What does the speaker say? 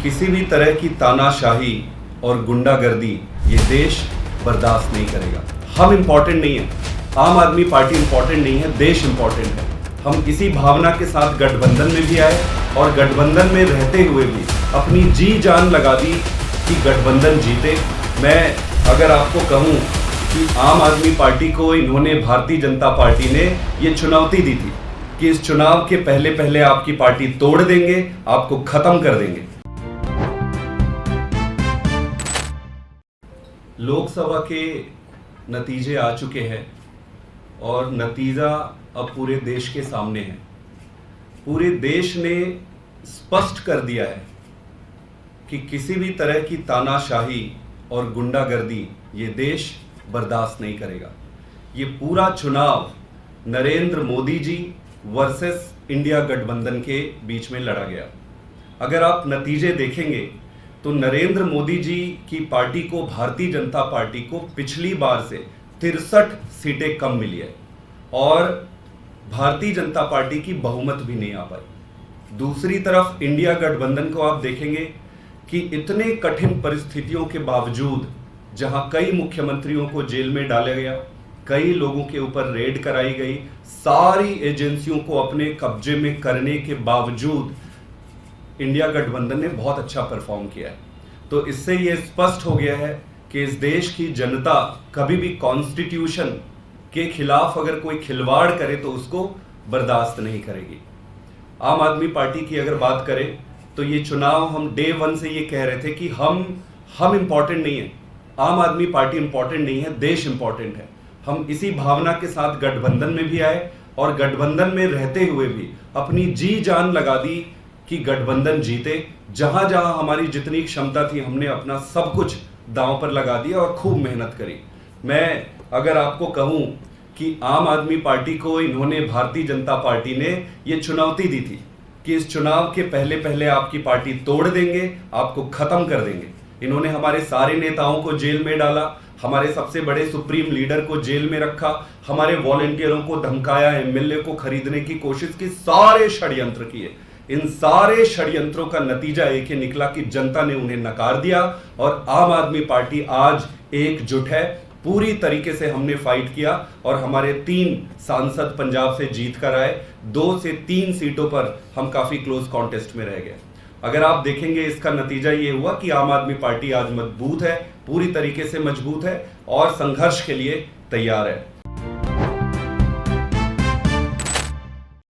किसी भी तरह की तानाशाही और गुंडागर्दी ये देश बर्दाश्त नहीं करेगा। हम इम्पोर्टेंट नहीं है, आम आदमी पार्टी इम्पोर्टेंट नहीं है, देश इम्पोर्टेंट है। हम इसी भावना के साथ गठबंधन में भी आए और गठबंधन में रहते हुए भी अपनी जी जान लगा दी कि गठबंधन जीते। मैं अगर आपको कहूं कि आम आदमी पार्टी को इन्होंने, भारतीय जनता पार्टी ने ये चुनौती दी थी कि इस चुनाव के पहले पहले आपकी पार्टी तोड़ देंगे, आपको खत्म कर देंगे। लोकसभा के नतीजे आ चुके हैं और नतीजा अब पूरे देश के सामने है। पूरे देश ने स्पष्ट कर दिया है कि किसी भी तरह की तानाशाही और गुंडागर्दी ये देश बर्दाश्त नहीं करेगा। ये पूरा चुनाव नरेंद्र मोदी जी वर्सेस इंडिया गठबंधन के बीच में लड़ा गया। अगर आप नतीजे देखेंगे तो नरेंद्र मोदी जी की पार्टी को, भारतीय जनता पार्टी को पिछली बार से 63 सीटें कम मिली है और भारतीय जनता पार्टी की बहुमत भी नहीं आ पाई। दूसरी तरफ इंडिया गठबंधन को आप देखेंगे कि इतने कठिन परिस्थितियों के बावजूद, जहां कई मुख्यमंत्रियों को जेल में डाला गया, कई लोगों के ऊपर रेड कराई गई, सारी एजेंसियों को अपने कब्जे में करने के बावजूद इंडिया गठबंधन ने बहुत अच्छा परफॉर्म किया है। तो इससे यह स्पष्ट हो गया है कि इस देश की जनता कभी भी कॉन्स्टिट्यूशन के खिलाफ अगर कोई खिलवाड़ करे तो उसको बर्दाश्त नहीं करेगी। आम आदमी पार्टी की अगर बात करें तो ये चुनाव हम डे 1 से ये कह रहे थे कि हम इम्पोर्टेंट नहीं है, आम आदमी पार्टी इम्पोर्टेंट नहीं है, देश इम्पोर्टेंट है। हम इसी भावना के साथ गठबंधन में भी आए और गठबंधन में रहते हुए भी अपनी जी जान लगा दी कि गठबंधन जीते। जहां जहां हमारी जितनी क्षमता थी हमने अपना सब कुछ दांव पर लगा दिया और खूब मेहनत करी। मैं अगर आपको कहूं कि आम आदमी पार्टी को इन्होंने, भारतीय जनता पार्टी ने ये चुनौती दी थी कि इस चुनाव के पहले पहले आपकी पार्टी तोड़ देंगे, आपको खत्म कर देंगे। इन्होंने हमारे सारे नेताओं को जेल में डाला, हमारे सबसे बड़े सुप्रीम लीडर को जेल में रखा, हमारे वॉलंटियरों को धमकाया, एमएलए को खरीदने की कोशिश की, सारे षड्यंत्र किए। इन सारे षड्यंत्रों का नतीजा एक ही निकला कि जनता ने उन्हें नकार दिया और आम आदमी पार्टी आज एकजुट है। पूरी तरीके से हमने फाइट किया और हमारे 3 सांसद पंजाब से जीत कर आए। 2 से 3 सीटों पर हम काफी क्लोज कॉन्टेस्ट में रह गए। अगर आप देखेंगे इसका नतीजा ये हुआ कि आम आदमी पार्टी आज मजबूत है, पूरी तरीके से मजबूत है और संघर्ष के लिए तैयार है।